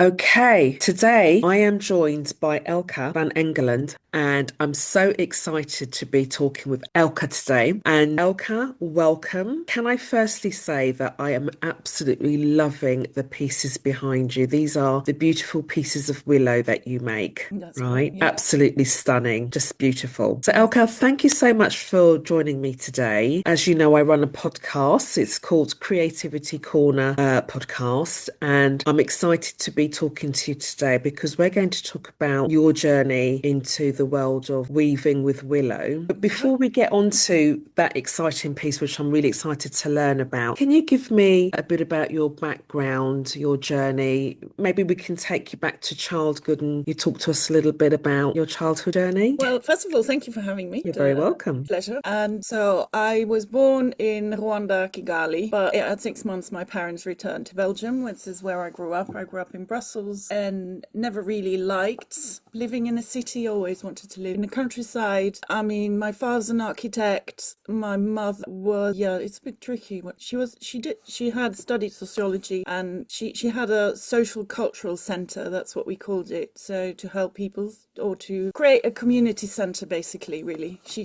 Okay, today I am joined by Elke Van Engeland, and I'm so excited to be talking with Elke today. And Elke, welcome. Can I firstly say that I am absolutely loving the pieces behind you? These are the beautiful pieces of willow that you make. That's great. Right, Yeah. absolutely stunning, just beautiful. So, Thanks. Elka, thank you so much for joining me today. As you know, I run a podcast. It's called Creativity Corner podcast, and I'm excited to be talking to you today because we're going to talk about your journey into the world of weaving with willow. But Yeah. before we get on to that exciting piece, which I'm really excited to learn about, can you give me a bit about your background, your journey? Maybe we can take you back to childhood and you talk to us a little bit about your childhood journey. Well, first of all, thank you for having me. You're very welcome. Pleasure. And so I was born in Rwanda, Kigali, but at 6 months, my parents returned to Belgium, which is where I grew up. I grew up in Brussels and never really liked living in a city, always wanted to live in the countryside. I mean, my father's an architect. My mother was, yeah, it's a bit tricky. She had studied sociology and she had a social cultural center. That's what we called it. So to help people or to create a community center, basically, really. She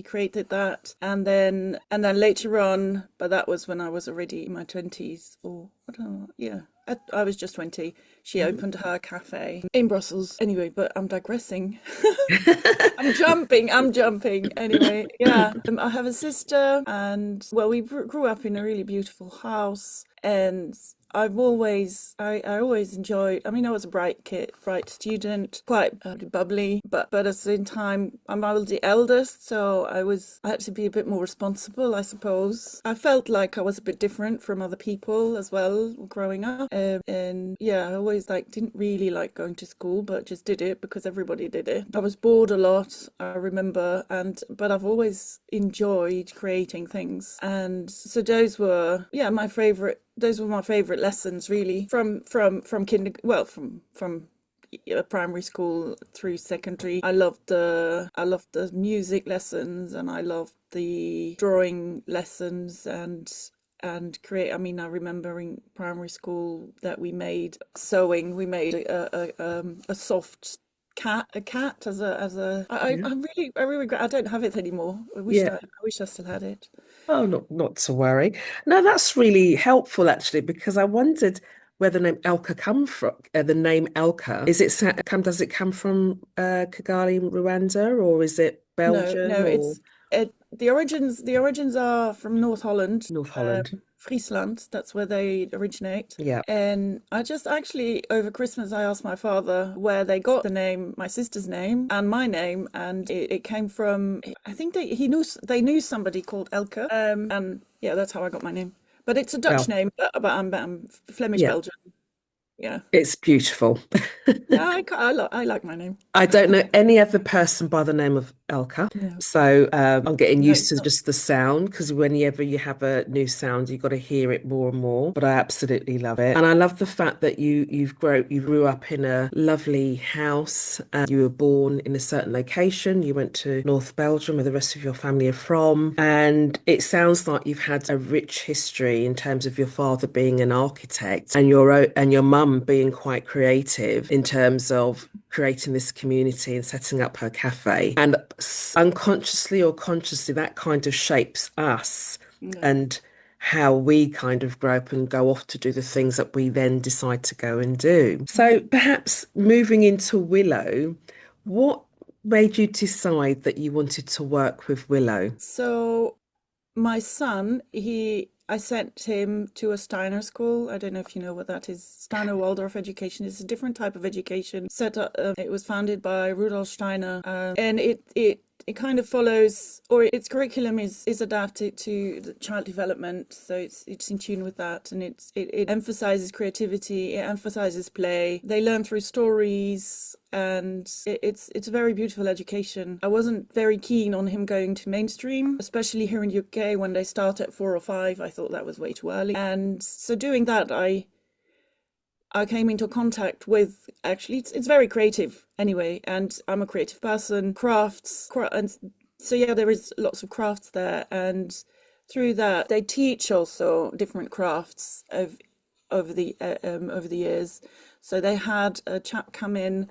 created that. And then later on, but that was when I was already in my 20s or I don't know, yeah. I was just 20. She opened her cafe in Brussels. Anyway, but I'm digressing. I'm jumping. Anyway, yeah. I have a sister, and well, we grew up in a really beautiful house, and I always enjoyed. I mean, I was a bright kid, bright student, quite bubbly, but at the same time, I was the eldest, so I had to be a bit more responsible, I suppose. I felt like I was a bit different from other people as well growing up, and yeah, I always didn't really like going to school, but just did it because everybody did it. I was bored a lot, I remember, but I've always enjoyed creating things, and so those were my favorite lessons, really, from kinder well from primary school through secondary. I loved the music lessons, and I loved the drawing lessons, and create. I mean, I remember in primary school that we made sewing. We made a soft cat Yeah. I really regret I don't have it anymore. Yeah. I wish I still had it. Oh, not to worry. No, that's really helpful actually, because I wondered where the name Elka come from. The name Elka, does it come from Kigali, Rwanda, or is it No, Belgium no, or the origins are from North Holland, North Holland? Friesland. That's where they originate. Yeah. And I just actually over Christmas I asked my father where they got the name, my sister's name and my name, and it came from. I think they knew somebody called Elke, and yeah, that's how I got my name. But it's a Dutch Well, name, but I'm Flemish yeah, Belgian. Yeah, it's beautiful. yeah, I like my name. I don't know any other person by the name of Elka. No, So I'm getting no, used it's to not. just the sound because whenever you have a new sound, you've got to hear it more and more. But I absolutely love it. And I love the fact that you grew up in a lovely house. You were born in a certain location. You went to North Belgium, where the rest of your family are from. And it sounds like you've had a rich history in terms of your father being an architect and your mum being quite creative in terms of creating this community and setting up her cafe. And unconsciously or consciously, that kind of shapes us No. and how we kind of grow up and go off to do the things that we then decide to go and do. So perhaps moving into Willow, what made you decide that you wanted to work with Willow? So my son, I sent him to a Steiner school. I don't know if you know what that is. Steiner Waldorf education is a different type of education. It was founded by Rudolf Steiner, and it kind of follows, or its curriculum is adapted to the child development, so it's in tune with that, and it emphasizes creativity, it emphasizes play. They learn through stories, and it's a very beautiful education. I wasn't very keen on him going to mainstream, especially here in UK when they start at 4 or 5. I thought that was way too early, and so doing that, I came into contact with, actually it's very creative anyway, and I'm a creative person, and so yeah, there is lots of crafts there, and through that they teach also different crafts of over the years. So they had a chap come in.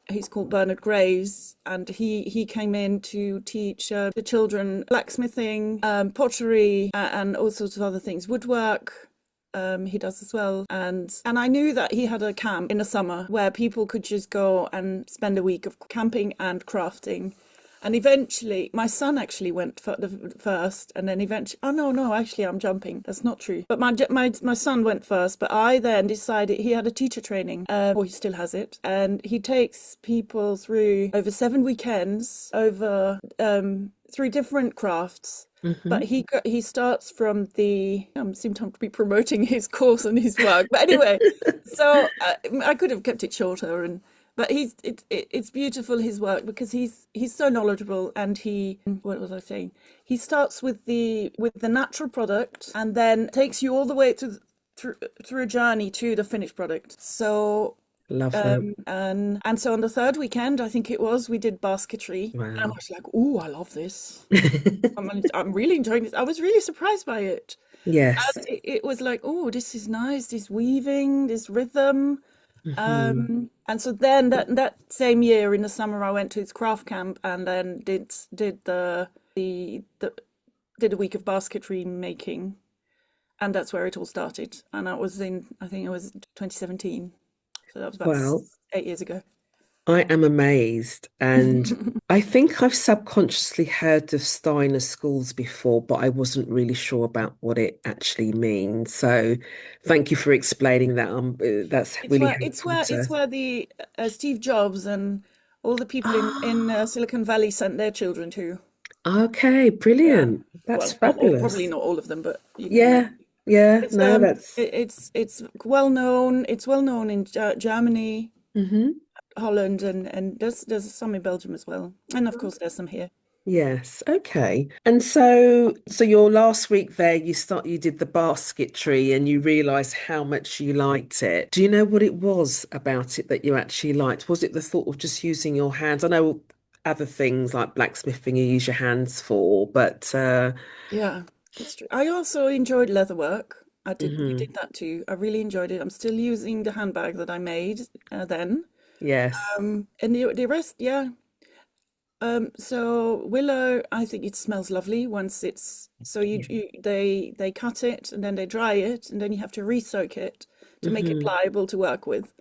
He's called Bernard Graves, and he came in to teach the children blacksmithing, pottery, and all sorts of other things, woodwork. He does as well, and I knew that he had a camp in the summer where people could just go and spend a week of camping and crafting. And eventually, my son actually went first, and then eventually, oh no, actually, I'm jumping. That's not true. But my son went first, but I then decided he had a teacher training, or he still has it, and he takes people through over 7 weekends over 3 different crafts. Hmm. But he starts from the seem to be promoting his course and his work. But anyway, so I could have kept it shorter, but it's beautiful, his work, because he's so knowledgeable, and what was I saying? He starts with the natural product and then takes you all the way through a journey to the finished product. So Love that. and so on the third weekend, I think it was, we did basketry, and I Wow. was like, "Oh, I love this. I'm really enjoying this." I was really surprised by it. Yes. And it was like, "Oh, this is nice. This weaving, this rhythm." Hmm. And so then that same year in the summer, I went to his craft camp and then the did a week of basketry making, and that's where it all started. And that was I think it was 2017. So that was about Well, 8 years ago. I am amazed. And I think I've subconsciously heard of Steiner schools before, but I wasn't really sure about what it actually means. So thank you for explaining that. That's It's really where it's helpful where to. it's where the Steve Jobs and all the people in Ah, Silicon Valley sent their children to. okay, Yeah. brilliant. That's Well, not all, probably fabulous. not all of them, but you can Yeah, imagine. yeah, It's no, that's it's well known. It's well known in Germany, hmm. Holland, and there's some in Belgium as well, and of course there's some here. Yes, okay. And so your last week there, you did the basketry and you realized how much you liked it. Do you know what it was about it that you actually liked? Was it the thought of just using your hands? I know other things like blacksmithing you use your hands for, but Yeah, it's true. I also enjoyed leather work. We mhm. did that too. I really enjoyed it. I'm still using the handbag that I made then. Yes. And the rest, yeah. So Willow, I think it smells lovely once it's so Yeah. they cut it and then they dry it and then you have to re-soak it to make it Hmm. pliable to work with.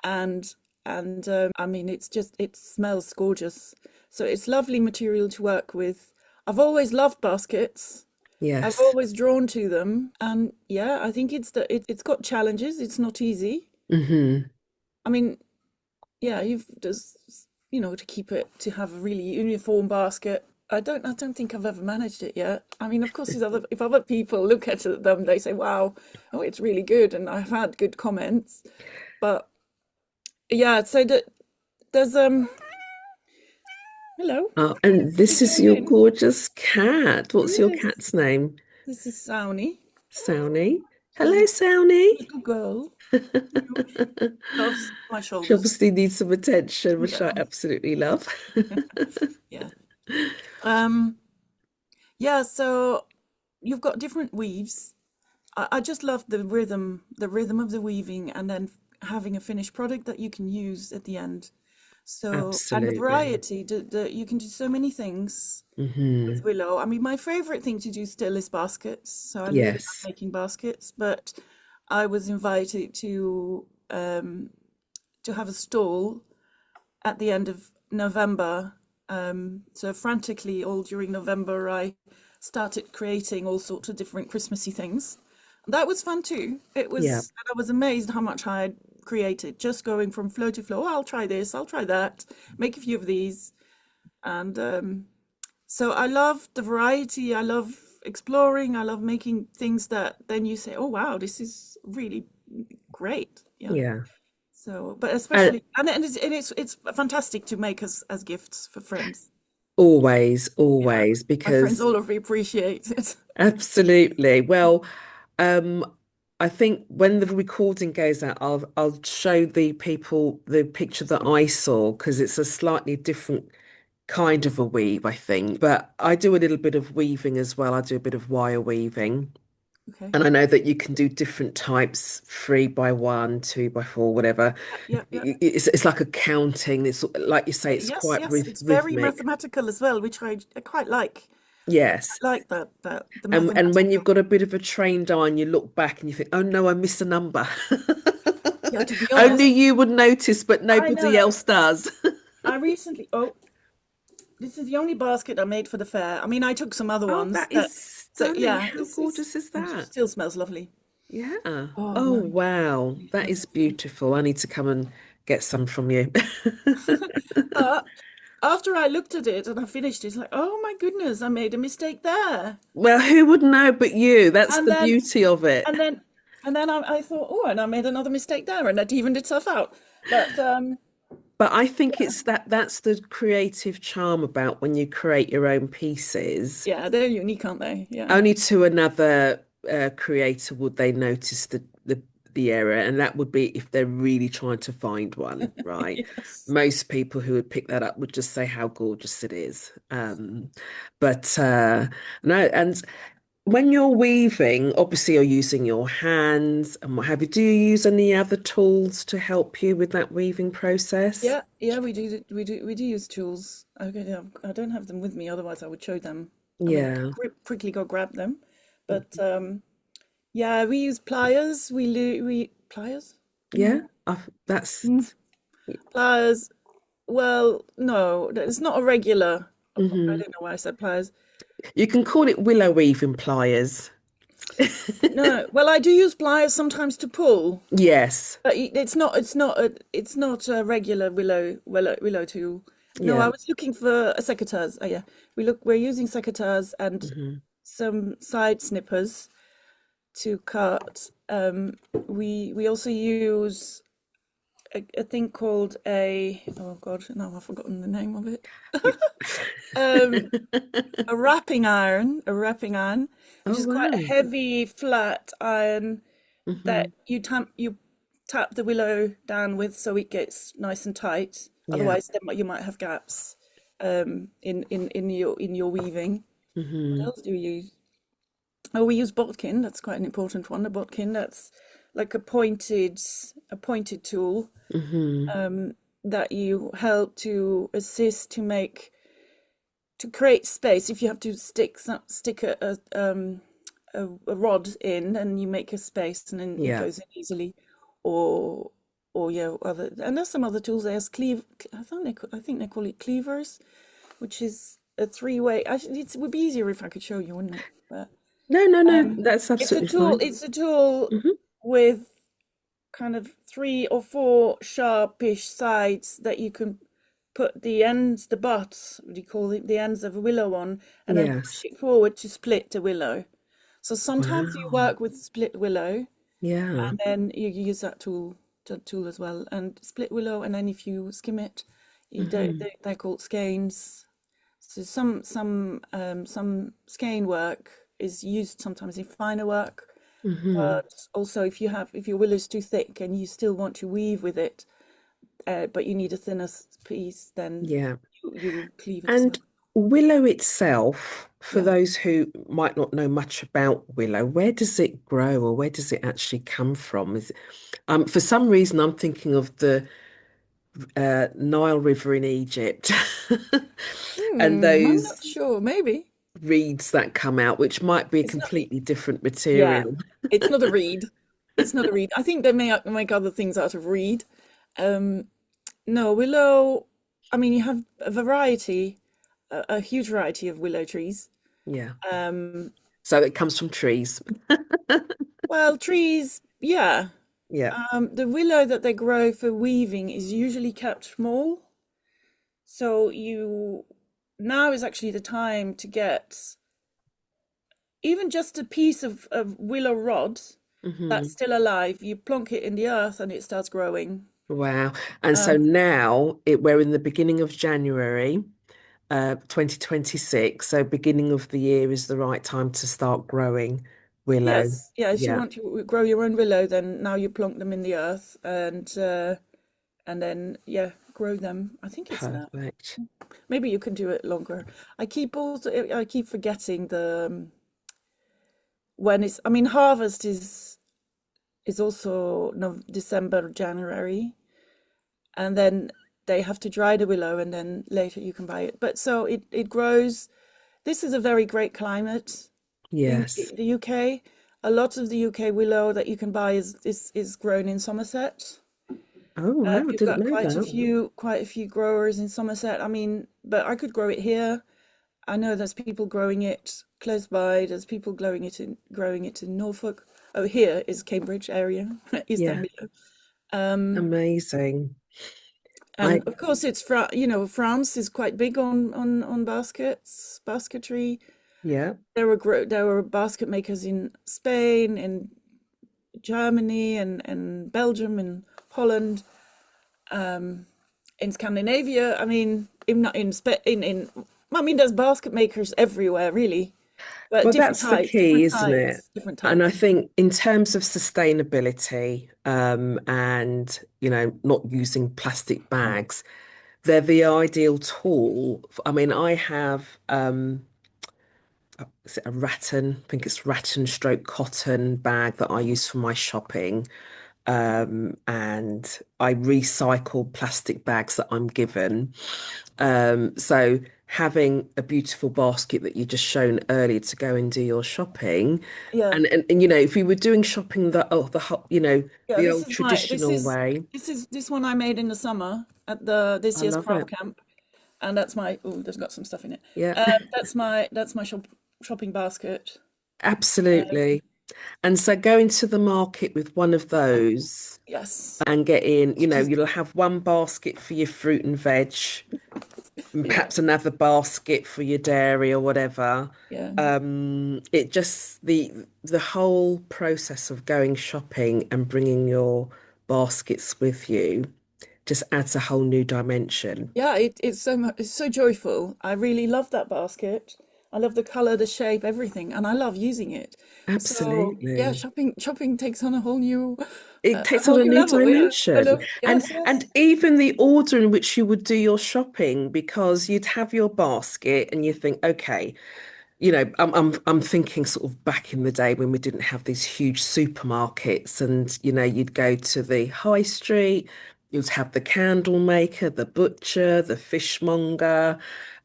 And I mean it smells gorgeous. So it's lovely material to work with. I've always loved baskets. I've Yes. always drawn to them, and yeah, I think it's got challenges. It's not easy. Hmm. I mean, yeah, you've just to keep it to have a really uniform basket. I don't think I've ever managed it yet. I mean, of course, if other people look at them, they say, "Wow, oh, it's really good," and I've had good comments. But yeah, so there's hello, And this who's is coming your in? gorgeous cat. What's your Yes, cat's name? this is Sauni. Sowney. She's Hello, a Sowney. little girl. Loves my She shoulders. obviously needs some attention, which I Yeah, absolutely love. yeah. Um, yeah. So you've got different weaves. I just love the rhythm of the weaving, and then having a finished product that you can use at the end. So, and the Absolutely. variety, you can do so many things with Hmm. Willow. I mean, my favorite thing to do still is baskets. So I really love Yes. making baskets, but I was invited to have a stall at the end of November. So frantically, all during November, I started creating all sorts of different Christmassy things. That was fun too. Yeah. And I was amazed how much I had created, just going from flow to flow. Oh, I'll try this, I'll try that, make a few of these. And so I love the variety. I love exploring. I love making things that then you say, oh, wow, this is really great. Yeah. Yeah. So, but And especially, and it's fantastic to make as gifts for friends. always, Yeah, always, my friends because all of appreciate it. absolutely. Well, um, I think when the recording goes out, I'll show the people the picture that I saw because it's a slightly different kind of a weave, I think. But I do a little bit of weaving as well. I do a bit of wire weaving. Okay. And I know that you can do different types, 3 by 1, 2 by 4, whatever. Yeah, yeah. It's like accounting. It's like you say, it's Yes, quite yes. It's very rhythmic. mathematical as well, which I quite like. I Yes. quite like that the And when you've mathematical. got a bit of a trained eye and you look back and you think, oh no, I missed a number. Yeah, to be Only honest, you would notice, but I nobody know. else does. I recently, oh, this is the only basket I made for the fair. I mean, I took some other Oh, ones that that, is so stunning. yeah, How gorgeous is it that? still smells lovely. Yeah. Oh Oh, my, wow. it That smells is lovely. beautiful. I need to come and get some from you. But after I looked at it and I finished it, it's like, oh my goodness, I made a mistake there. Well, who would know but you? That's And the then, beauty of it. and then, and then I thought, oh, and I made another mistake there, and that evened itself out. But But I think it's that's the creative charm about when you create your own pieces. yeah, they're unique, aren't they? Yeah. Only to another creator would they notice the error, and that would be if they're really trying to find one, right? Yes. Most people who would pick that up would just say how gorgeous it is. But no, and when you're weaving, obviously you're using your hands and what have you. Do you use any other tools to help you with that weaving process? Yeah, yeah, we do use tools. Okay, yeah, I don't have them with me, otherwise I would show them. I mean, I Yeah. could quickly go grab them. But yeah, we use pliers. We pliers? Yeah, No. that's Mm. Pliers. Well, no, it's not a regular. I mhm. don't know why I said pliers. You can call it willow weaving pliers. No, well, I do use pliers sometimes to pull, Yes. but it's not a regular willow tool. No, I Yeah. was looking for a secateurs. Oh yeah, we're using secateurs and Hmm. some side snippers to cut. We also use a thing called oh God, now I've forgotten the name of it. Um, a wrapping iron, which Oh is quite a wow. heavy flat iron that Hmm. you tap the willow down with so it gets nice and tight. Yeah. Otherwise, you might have gaps in your weaving. What Hmm. else do we use? Oh, we use bodkin. That's quite an important one. A bodkin. That's like a pointed tool Hmm. that you help to assist to create space. If you have to stick a rod in and you make a space and then it Yeah. goes in easily, or yeah, and there's some other tools. There's I think they call it cleavers, which is a three-way. Actually, it would be easier if I could show you, wouldn't it? But No, no, no. um, That's it's a absolutely tool. fine. It's a tool Hmm. with kind of 3 or 4 sharpish sides that you can put the ends, the butts, what do you call it, the ends of a willow on, and then push Yes. it forward to split the willow. So sometimes you Wow. work with split willow, Yeah. and then you use that tool as well, and split willow, and then if you skim it, Hmm. they're called skeins. So some skein work is used sometimes in finer work, Hmm. but also if your willow is too thick and you still want to weave with it, but you need a thinner piece, then Yeah. you cleave it as And well. willow itself, for Yeah. those who might not know much about willow, where does it grow or where does it actually come from? For some reason, I'm thinking of the Nile River in Egypt and I'm not those sure. Maybe reeds that come out, which might be a it's not. completely different Yeah, material. it's not a reed. It's not a reed. I think they may make other things out of reed. Um, no, willow. I mean, you have a huge variety of willow trees. Yeah. Um, So it comes from trees. well, trees, yeah. Yeah. The willow that they grow for weaving is usually kept small. So now is actually the time to get even just a piece of willow rod that's Hmm. still alive. You plonk it in the earth and it starts growing. Wow. And so Um, now we're in the beginning of January. 2026. So beginning of the year is the right time to start growing willow. yes, yeah. If you Yeah, want to grow your own willow, then now you plonk them in the earth and then yeah, grow them. I think it's now. perfect. Maybe you can do it longer. I keep forgetting when it's, I mean, harvest is also December, January, and then they have to dry the willow, and then later you can buy it. But so it grows. This is a very great climate in Yes. the UK. A lot of the UK willow that you can buy is grown in Somerset. Oh, wow. I You've didn't got know that. quite a few growers in Somerset. I mean, but I could grow it here. I know there's people growing it close by. There's people growing it in Norfolk. Oh, here is Cambridge area, East Yeah. Anglia. Um, Amazing. I, and of course, France is quite big on basketry. yeah. There were basket makers in Spain, in Germany, and Belgium, and Holland, in Scandinavia. I mean, in not in Spa- in I mean, there's basket makers everywhere, really, but Well, that's the key, isn't it? different And I types. think in terms of sustainability, and not using plastic bags, they're the ideal tool. I mean, I have is it a rattan? I think it's rattan stroke cotton bag that I use for my shopping. And I recycle plastic bags that I'm given. So having a beautiful basket that you just shown earlier to go and do your shopping, Yeah, and if we were doing shopping yeah. the old traditional way, This one I made in the summer at the this I year's love craft it. camp, and that's my oh, there's got some stuff in it. Yeah, That's my shopping basket. absolutely. And so going to the market with one of those Yes. and getting, you'll have one basket for your fruit and veg, and Yeah. perhaps another basket for your dairy or whatever. Yeah. It just the whole process of going shopping and bringing your baskets with you just adds a whole new dimension. Yeah, it's so much, it's so joyful. I really love that basket. I love the color, the shape, everything, and I love using it. So yeah, Absolutely. shopping takes on It a takes on whole a new new level. Yeah, I dimension. love. And Yes, yes. and even the order in which you would do your shopping, because you'd have your basket and you think, okay, I'm thinking sort of back in the day when we didn't have these huge supermarkets, and you'd go to the high street, you'd have the candle maker, the butcher, the fishmonger,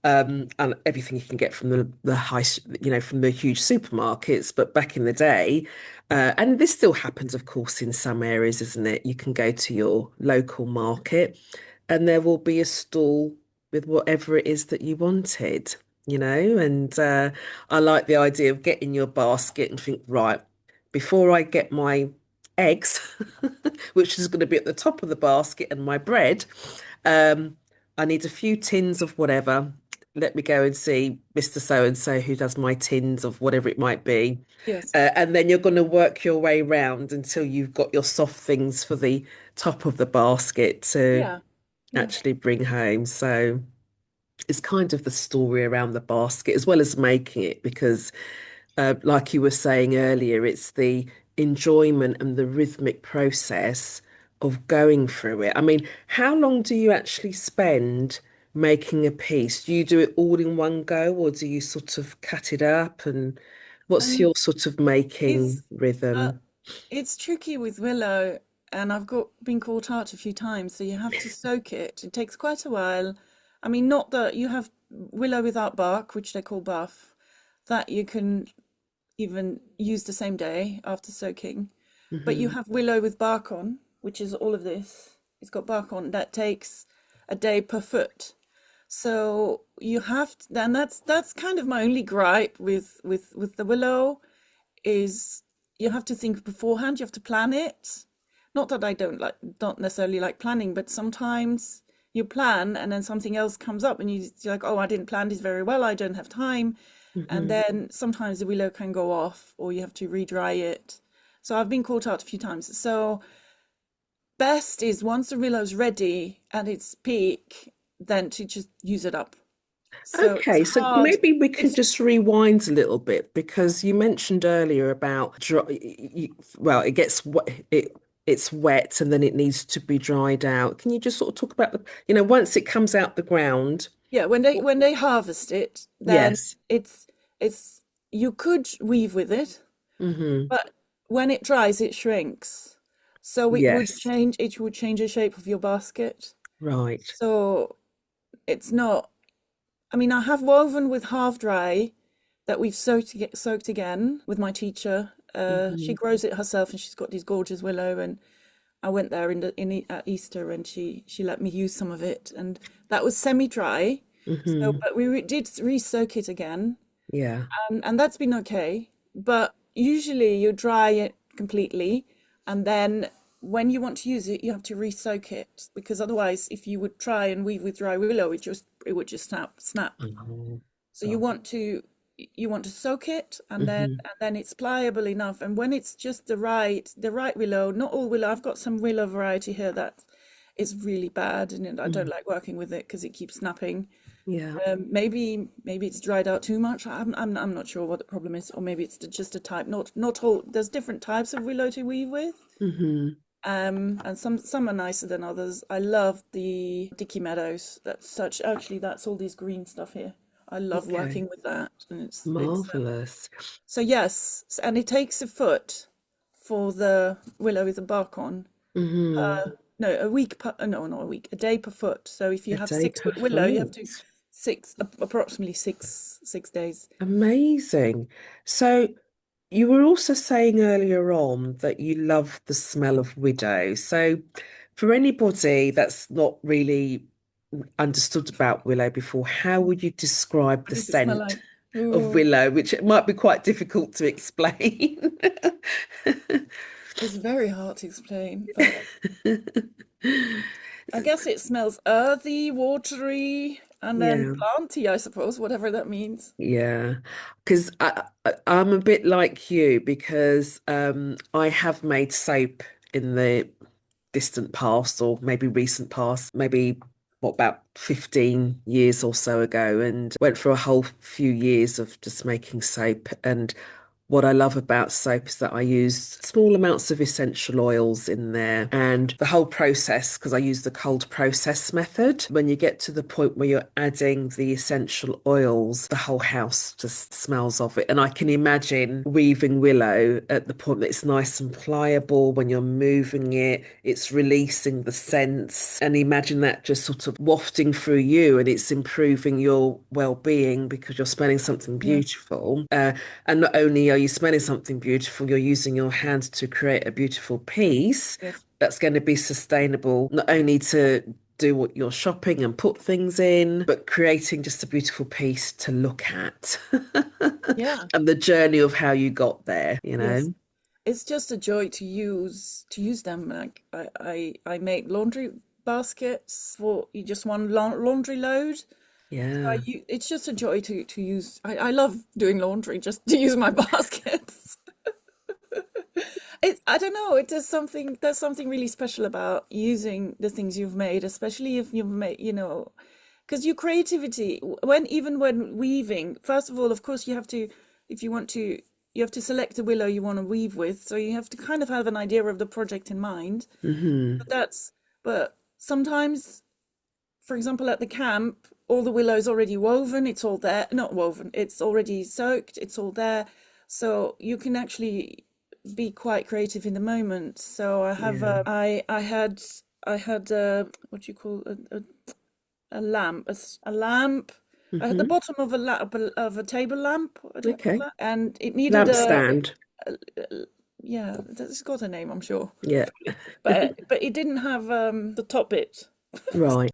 and everything you can get from the from the huge supermarkets. But back in the day, and this still happens, of course, in some areas, isn't it? You can go to your local market, and there will be a stall with whatever it is that you wanted. And I like the idea of getting your basket and think, right, before I get my eggs, which is going to be at the top of the basket, and my bread, um, I need a few tins of whatever. Let me go and see Mr. So and so who does my tins of whatever it might be. Yes. And then you're going to work your way round until you've got your soft things for the top of the basket to Yeah. Yeah. actually bring home. So it's kind of the story around the basket as well as making it, because like you were saying earlier, it's the enjoyment and the rhythmic process of going through it. I mean, how long do you actually spend making a piece? Do you do it all in one go, or do you sort of cut it up? And what's Um, your sort of making it's uh, rhythm? it's tricky with willow, and I've got been caught out a few times. So you have to soak it. It takes quite a while. I mean, not that you have willow without bark, which they call buff, that you can even use the same day after soaking. But you Hmm. have willow with bark on, which is all of this. It's got bark on. That takes a day per foot. So you have to, and that's kind of my only gripe with the willow is you have to think beforehand. You have to plan it. Not that I don't necessarily like planning, but sometimes you plan and then something else comes up and you're like, oh, I didn't plan this very well. I don't have time. And Hmm. then sometimes the willow can go off or you have to re-dry it. So I've been caught out a few times. So best is once the willow's ready at its peak, then to just use it up. So it's Okay, so hard. maybe we could It's just rewind a little bit, because you mentioned earlier about well, it gets it's wet and then it needs to be dried out. Can you just sort of talk about once it comes out the ground? yeah, when they harvest it, then Yes. it's you could weave with it, Hmm. But when it dries, it shrinks. So Yes. it would change the shape of your basket. Right. So it's not, I mean, I have woven with half dry that we've soaked again with my teacher. She Hmm. grows it herself and she's got these gorgeous willow, and I went there at Easter and she let me use some of it, and that was semi-dry. So, Hmm. but did re-soak it again, Yeah. and that's been okay. But usually you dry it completely, and then when you want to use it, you have to re-soak it, because otherwise, if you would try and weave with dry willow, it would just snap. Oh, So God. you want to soak it, Hmm. and then it's pliable enough. And when it's just the right willow, not all willow. I've got some willow variety here that is really bad, and I don't Mm. like working with it because it keeps snapping. Yeah. Maybe it's dried out too much. I'm not sure what the problem is, or maybe it's just a type. Not all. There's different types of willow to weave with. Hmm. And some are nicer than others. I love the Dicky Meadows. That's all this green stuff here. I love Okay. working with that, and it's Marvelous. so yes, and it takes a foot for the willow with the bark on. Hmm. No, a week per, no, not a week, a day per foot. So if you A have day six per foot willow, you have to foot. approximately six days. Amazing. So you were also saying earlier on that you love the smell of widow. So for anybody that's not really understood about willow before, how would you describe What the does it smell scent like? of Ooh, willow, which it might be quite difficult to explain? it's very hard to explain, but I guess it smells earthy, watery, and then Yeah. planty, I suppose, whatever that means. Yeah, because I'm a bit like you because I have made soap in the distant past or maybe recent past, maybe what about 15 years or so ago, and went for a whole few years of just making soap. And what I love about soap is that I use small amounts of essential oils in there and the whole process, because I use the cold process method. When you get to the point where you're adding the essential oils, the whole house just smells of it. And I can imagine weaving willow at the point that it's nice and pliable. When you're moving it, it's releasing the scents. And imagine that just sort of wafting through you and it's improving your well-being because you're smelling something Yeah. beautiful. And not only are you smelling something beautiful, you're using your hands to create a beautiful piece Yes. that's going to be sustainable, not only to do what you're shopping and put things in, but creating just a beautiful piece to look at. Yeah. And the journey of how you got there, you Yes. know? It's just a joy to use them. Like I make laundry baskets for you just one laundry load. Yeah. It's just a joy to use. I love doing laundry just to use my baskets. I don't know. There's something really special about using the things you've made, especially if you've made, because your creativity, even when weaving, first of all, of course, if you want to, you have to select the willow you want to weave with. So you have to kind of have an idea of the project in mind. Hmm. But but sometimes, for example, at the camp, all the willow's already woven. It's all there, not woven. It's already soaked. It's all there. So you can actually be quite creative in the moment. So I have Yeah. I had what do you call a lamp a lamp at the Hmm. bottom of a table lamp. What do you call Okay. that? And it needed Lamp stand. yeah, it's got a name, I'm sure, Yeah. but it didn't have the top bit. Right.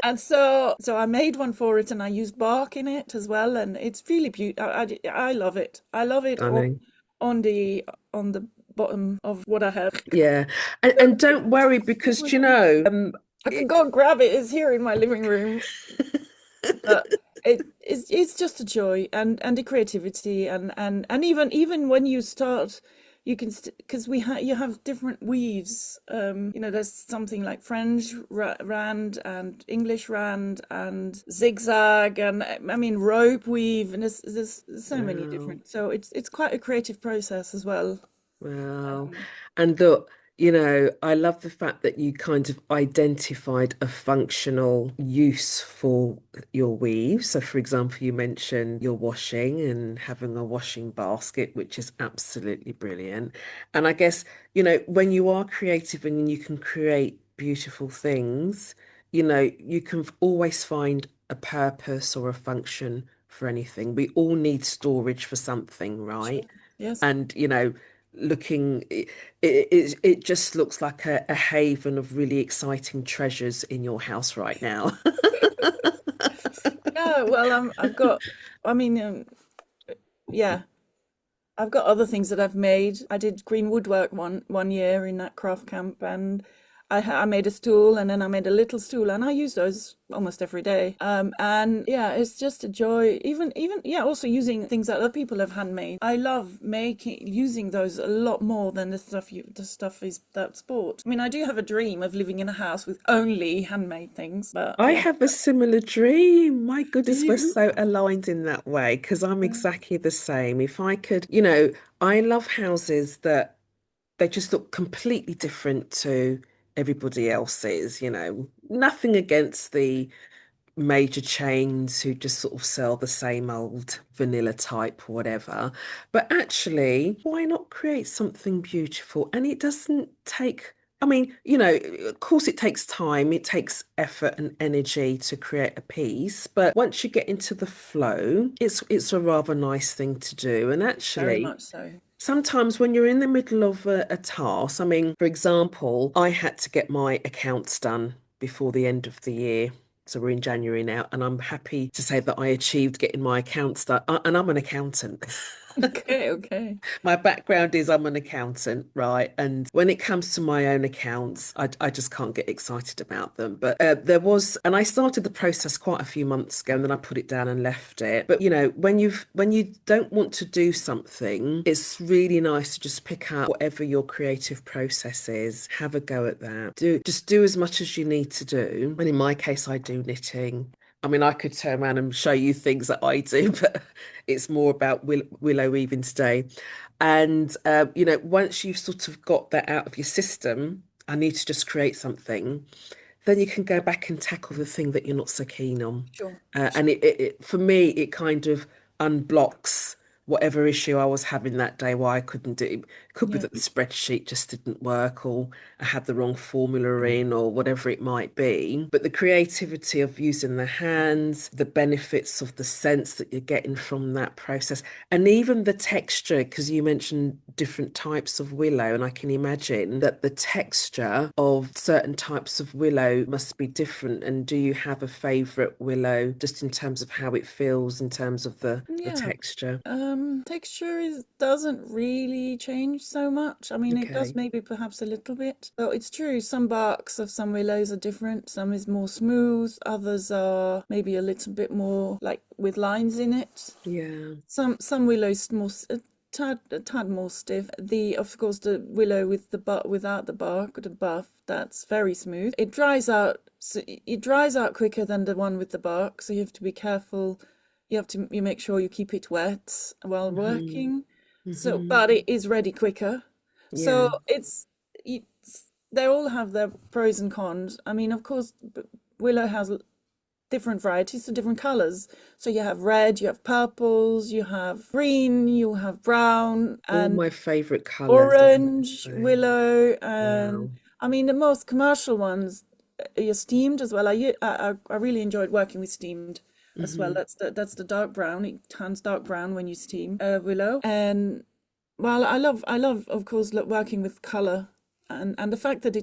And so I made one for it, and I used bark in it as well, and it's really beautiful. I love it. I love it Stunning. on the bottom of what I have. Yeah. And don't worry because I could go and grab it. It's here in my living room, but it's just a joy, and the creativity, and even when you start, you can because you have different weaves. There's something like French rand and English rand and zigzag, and I mean rope weave, and there's so many wow. different. So it's quite a creative process as well. Wow. Um, And look, I love the fact that you kind of identified a functional use for your weave. So, for example, you mentioned your washing and having a washing basket, which is absolutely brilliant. And I guess, when you are creative and you can create beautiful things, you can always find a purpose or a function for anything. We all need storage for something, right? Sure. Yes. And looking it just looks like a haven of really exciting treasures in your house right now. Yeah, well, I've got, I mean, yeah, I've got other things that I've made. I did green woodwork one year in that craft camp, and I made a stool, and then I made a little stool, and I use those almost every day. And yeah, it's just a joy. Even yeah, also using things that other people have handmade. I love using those a lot more than the stuff is that's bought. I mean, I do have a dream of living in a house with only handmade things, but I yeah. have a similar dream. My Do goodness, we're you? so aligned in that way because I'm exactly the same. If I could, I love houses that they just look completely different to everybody else's, nothing against the major chains who just sort of sell the same old vanilla type, whatever. But actually, why not create something beautiful? And it doesn't take, I mean, of course it takes time, it takes effort and energy to create a piece, but once you get into the flow, it's a rather nice thing to do. And Very actually, much so. sometimes when you're in the middle of a task, I mean, for example, I had to get my accounts done before the end of the year. So we're in January now, and I'm happy to say that I achieved getting my accounts done. And I'm an accountant. Okay, okay. My background is I'm an accountant, right? And when it comes to my own accounts, I just can't get excited about them. But and I started the process quite a few months ago, and then I put it down and left it. But when you don't want to do something, it's really nice to just pick up whatever your creative process is, have a go at that. Just do as much as you need to do. And in my case, I do knitting. I mean, I could turn around and show you things that I do, but it's more about willow weaving today. And, once you've sort of got that out of your system, I need to just create something, then you can go back and tackle the thing that you're not so keen on. Sure. And for me, it kind of unblocks whatever issue I was having that day why I couldn't do it. It could be Yeah. that the spreadsheet just didn't work or I had the wrong formula in or whatever it might be. But the creativity of using the hands, the benefits of the sense that you're getting from that process, and even the texture, because you mentioned different types of willow, and I can imagine that the texture of certain types of willow must be different. And do you have a favorite willow just in terms of how it feels in terms of the Yeah. texture? Texture doesn't really change so much. I mean, it does Okay. maybe perhaps a little bit. But it's true, some barks of some willows are different. Some is more smooth, others are maybe a little bit more like with lines in it. Yeah. Some willows more a tad more stiff. The Of course the willow with the but without the bark, the buff, that's very smooth. It dries out. So it dries out quicker than the one with the bark, so you have to be careful. You make sure you keep it wet while Hmm. working. So, Hmm. but it is ready quicker. So Yeah. they all have their pros and cons. I mean, of course, willow has different varieties, so different colors. So you have red, you have purples, you have green, you have brown, All and my favorite colors, I have to orange say. willow. Wow. And I mean, the most commercial ones are steamed as well. I really enjoyed working with steamed as well. Hmm. That's the dark brown. It turns dark brown when you steam willow. And well, I love of course working with color, and the fact that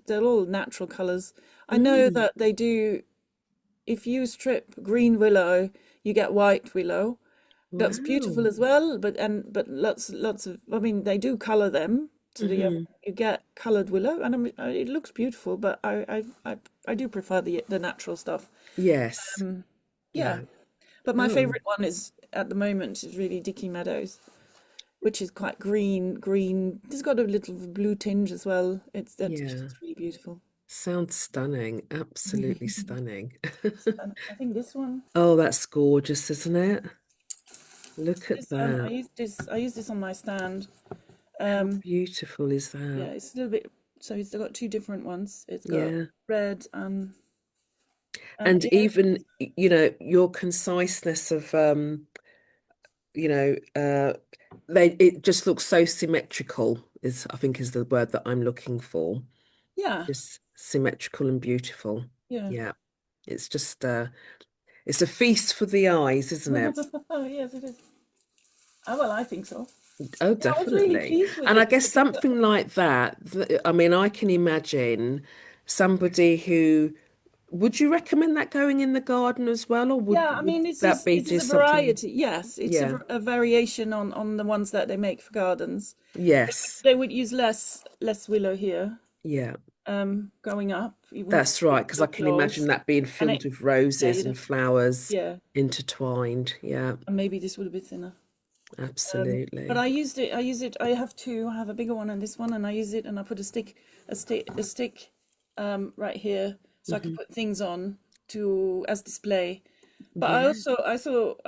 they're all natural colors. I know Mm. that they do. If you strip green willow, you get white willow. That's beautiful Wow. as well, but lots of, I mean, they do color them, so that Hmm. you get colored willow, and I mean, it looks beautiful. But I do prefer the natural stuff. Yes. Um, yeah, Yeah. but my Oh. favorite one is at the moment is really Dicky Meadows, which is quite green. Green. It's got a little blue tinge as well. That's Yeah. just really beautiful. Sounds stunning. Absolutely stunning. And I think this one. Oh, that's gorgeous, isn't it? Look at This I that. used this. I use this on my stand. How Um, beautiful is yeah, that? it's a little bit. So it's got two different ones. It's got Yeah. red and And yeah, even, your conciseness of, you know, it just looks so symmetrical, is I think is the word that I'm looking for. yeah, Just symmetrical and beautiful. yeah. Yeah. It's just it's a feast for the eyes, isn't it? Yes, it is. Oh, well, I think so. Oh, Yeah, I was really definitely. pleased with And I it. guess something like that, I mean, I can imagine somebody who, would you recommend that going in the garden as well, or Yeah, I would mean, this that is be this is a just something? variety. Yes, it's Yeah. a variation on the ones that they make for gardens. Yes. They would use less willow here, Yeah. going up. You wouldn't That's right, get because I so can imagine close, that being and filled it with yeah, roses and flowers yeah, intertwined. Yeah, and maybe this would have been thinner. But absolutely. I used it. I use it. I have two. I have a bigger one and this one, and I use it, and I put a stick, right here, so I could Hmm. put things on to as display. But Yeah.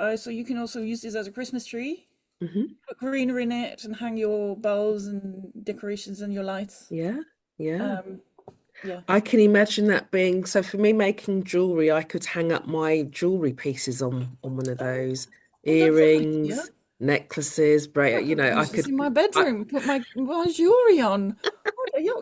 I saw you can also use this as a Christmas tree. Hmm. Put greenery in it and hang your bulbs and decorations and your lights. Yeah. Yeah. Um, yeah. I can imagine that being so for me making jewelry, I could hang up my jewelry pieces on one of Oh, those well, that's an idea. earrings, necklaces, I braid, could use I this could in my I, bedroom. Put my jewelry on.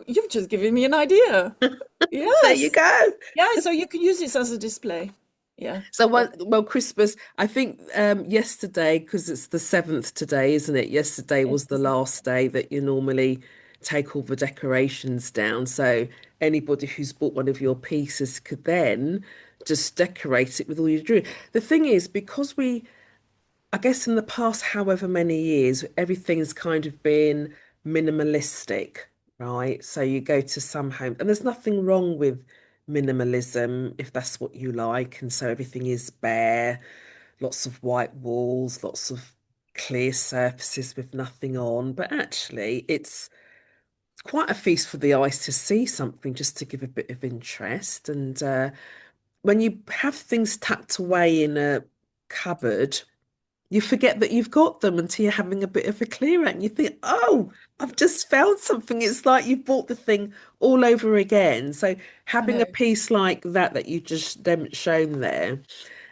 You've just given me an idea. there you Yes. go. Yeah. So you can use this as a display. Yeah. So well, Christmas, I think yesterday, because it's the 7th today, isn't it? Yesterday Yes. was the last day that you normally take all the decorations down. So anybody who's bought one of your pieces could then just decorate it with all your jewelry. The thing is, because I guess in the past, however many years, everything's kind of been minimalistic, right? So you go to some home, and there's nothing wrong with minimalism if that's what you like. And so everything is bare, lots of white walls, lots of clear surfaces with nothing on. But actually, it's quite a feast for the eyes to see something just to give a bit of interest. And when you have things tucked away in a cupboard, you forget that you've got them until you're having a bit of a clear out and you think, oh, I've just found something. It's like you've bought the thing all over again. So I having know. a piece like that you just shown there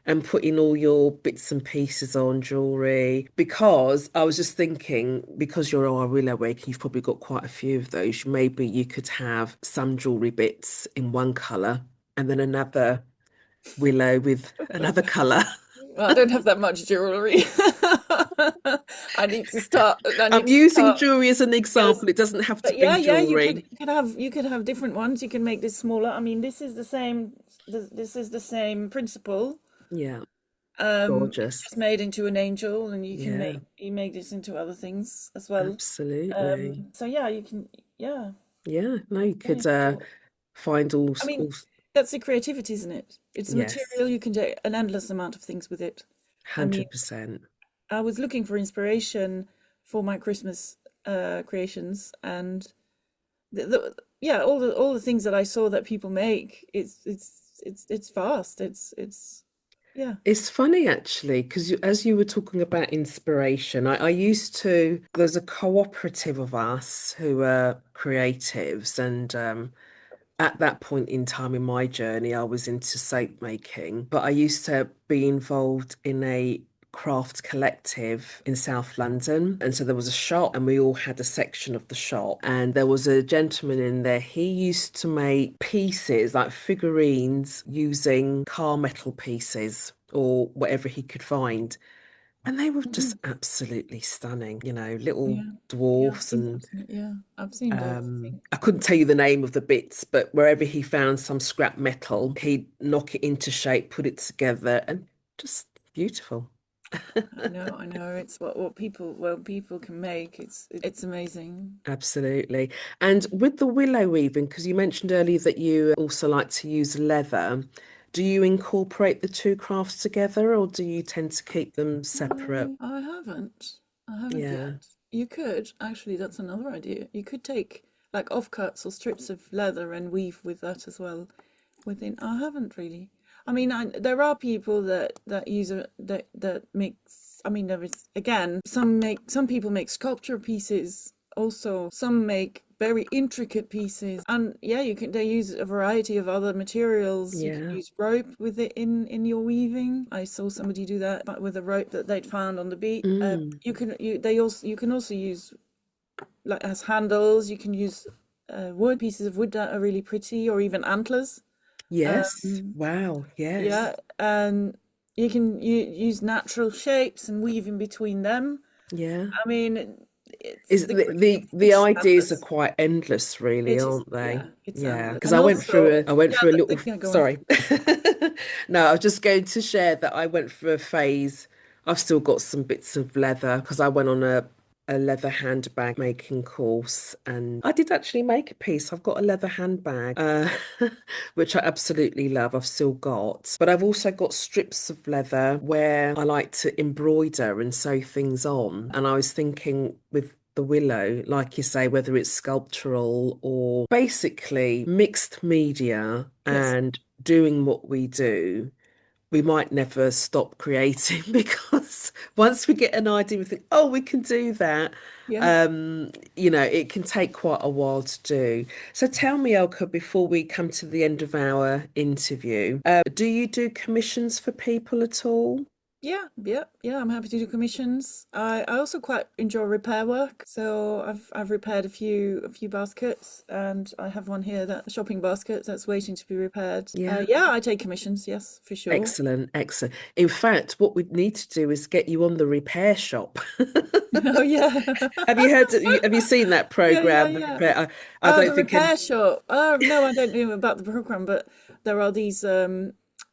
and putting all your bits and pieces on jewelry, because I was just thinking, because you're a Willow Wake, you've probably got quite a few of those. Maybe you could have some jewelry bits in one colour and then another willow with another colour. Well, I don't have that much jewelry. I need to start. I need I'm to using start. jewelry as an Yes. example. It doesn't have to But be yeah, jewelry. you could have different ones. You can make this smaller. I mean, this is the same. This is the same principle. Yeah, It's gorgeous. just made into an angel, and Yeah, you make this into other things as well. absolutely. So yeah, you can. Yeah, Yeah, no, you yeah. could find I mean, all, that's the creativity, isn't it? It's a yes, material. You can do an endless amount of things with it. I mean, 100%. I was looking for inspiration for my Christmas creations, and yeah, all the things that I saw that people make, it's vast. It's yeah. It's funny actually, because as you were talking about inspiration, I used to, there's a cooperative of us who are creatives, and at that point in time in my journey, I was into soap making, but I used to be involved in a craft collective in South London. And so there was a shop, and we all had a section of the shop. And there was a gentleman in there. He used to make pieces like figurines using car metal pieces or whatever he could find. And they were just Mhm. absolutely stunning, little Yeah, yeah. dwarfs and Yeah, I've seen those. I think. I couldn't tell you the name of the bits, but wherever he found some scrap metal, he'd knock it into shape, put it together, and just beautiful. I know. It's what people can make. It's amazing. Absolutely. And with the willow weaving, because you mentioned earlier that you also like to use leather, do you incorporate the two crafts together or do you tend to keep them separate? I haven't. I haven't Yeah. yet. You could actually. That's another idea. You could take like offcuts or strips of leather and weave with that as well. Within, I haven't really. I mean, there are people that use that makes. I mean, there is again some people make sculpture pieces also some make very intricate pieces, and yeah, they use a variety of other materials. You can Yeah. use rope with it in your weaving. I saw somebody do that, but with a rope that they'd found on the beach. Mm. You can also use, like, as handles. You can use wood pieces of wood that are really pretty, or even antlers. Yes. Um, Wow. Yes. yeah, and you use natural shapes and weave in between them. Yeah. I mean, it's Is the the it's ideas are endless. quite endless, really, It is, aren't they? yeah, it's Yeah, endless. because And also, I went yeah, through a little, yeah, go on. sorry. No, I was just going to share that I went through a phase. I've still got some bits of leather because I went on a leather handbag making course, and I did actually make a piece. I've got a leather handbag, which I absolutely love. I've still got, but I've also got strips of leather where I like to embroider and sew things on. And I was thinking with the willow, like you say, whether it's sculptural or basically mixed media Yes, and doing what we do, we might never stop creating because once we get an idea, we think, oh, we can do that. yeah. It can take quite a while to do. So tell me, Elka, before we come to the end of our interview, do you do commissions for people at all? Yeah, yeah, yeah. I'm happy to do commissions. I also quite enjoy repair work. So I've repaired a few baskets, and I have one here, that shopping basket that's waiting to be repaired. Yeah. Yeah, I take commissions, yes, for sure. Excellent, excellent. In fact, what we need to do is get you on the repair shop. Oh yeah. Have you seen that Yeah, yeah, program, the yeah. repair? I Oh, don't the think any, repair shop. Oh no, I don't know about the program, but there are these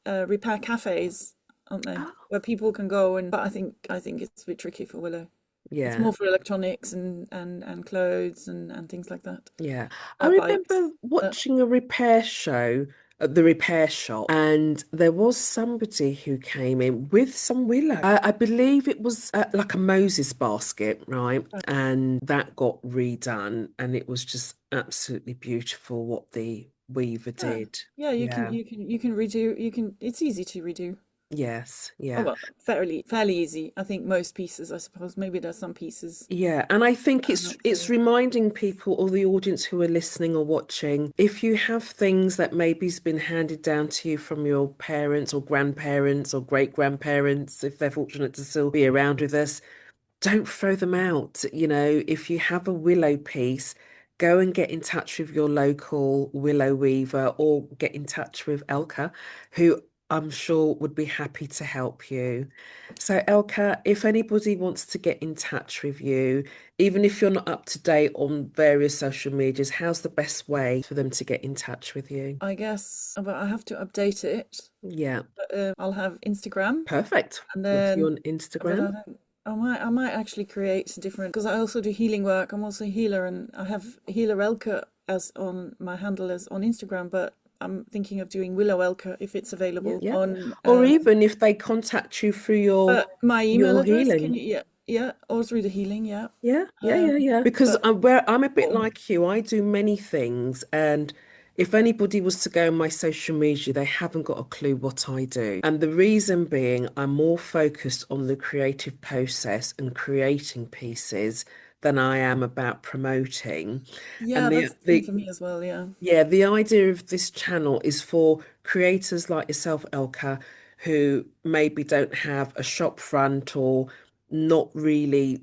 repair cafes, aren't there, oh, where people can go, and but I think it's a bit tricky for Willow. It's yeah. more for electronics and clothes and things like that. Yeah, I remember Bikes. Uh, watching a repair show at the repair shop, and there was somebody who came in with some willow. I believe it was like a Moses basket, right? And that got redone, and it was just absolutely beautiful what the weaver yeah, did. yeah. Yeah. You can redo. You can. It's easy to redo. Yes. Oh Yeah. well, fairly easy. I think most pieces, I suppose. Maybe there's some pieces Yeah, and I think that are it's not it's so. reminding people or the audience who are listening or watching, if you have things that maybe's been handed down to you from your parents or grandparents or great grandparents, if they're fortunate to still be around with us, don't throw them out. If you have a willow piece, go and get in touch with your local willow weaver or get in touch with Elka, who I'm sure would be happy to help you. So, Elka, if anybody wants to get in touch with you, even if you're not up to date on various social medias, how's the best way for them to get in touch with you? I guess, but I have to update it. Yeah, But, I'll have Instagram, perfect. and Look you then, on but Instagram. I don't. I might actually create a different, because I also do healing work. I'm also a healer, and I have healer Elke as on my handle as on Instagram. But I'm thinking of doing Willow Elke if it's Yeah, available yeah. on Or even if they contact you through my email your address. Can healing. you? Yeah, yeah, or through the healing. Yeah. Yeah, yeah, Um, yeah, yeah. Because but I'm a bit cool. like you. I do many things, and if anybody was to go on my social media, they haven't got a clue what I do. And the reason being, I'm more focused on the creative process and creating pieces than I am about promoting. Yeah, And that's the thing for me as well. Yeah. the idea of this channel is for creators like yourself, Elka, who maybe don't have a shop front or not really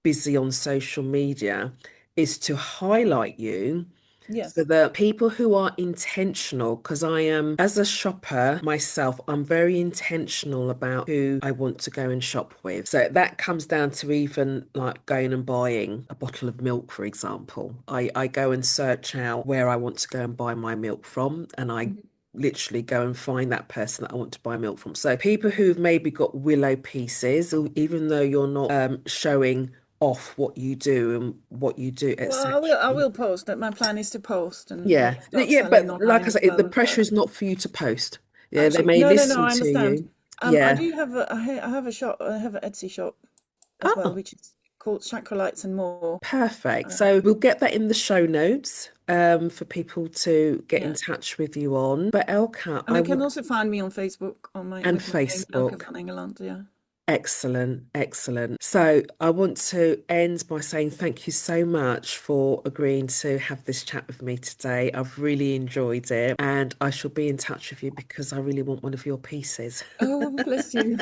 busy on social media, is to highlight you so Yes. that people who are intentional, because I am, as a shopper myself, I'm very intentional about who I want to go and shop with. So that comes down to even like going and buying a bottle of milk, for example. I go and search out where I want to go and buy my milk from, and I Mhm. literally go and find that person that I want to buy milk from. So people who've maybe got willow pieces, or even though you're not showing off what you do and what you do, Well, etc. I will post that. My plan is to post and Yeah, maybe start yeah, selling but like online I as said, the well. pressure But is not for you to post. Yeah, they actually, may no, listen I to understand. you. I Yeah. do have I have a shop. I have an Etsy shop as well, Oh, which is called Lights and More. perfect. Uh, So we'll get that in the show notes for people to get in yeah, touch with you on. But Elka, and I they can would, also find me on Facebook on my and with my name, Elke Facebook. Van Engeland. Yeah. Excellent, excellent. So I want to end by saying thank you so much for agreeing to have this chat with me today. I've really enjoyed it, and I shall be in touch with you because I really want one of your pieces. Oh, bless you.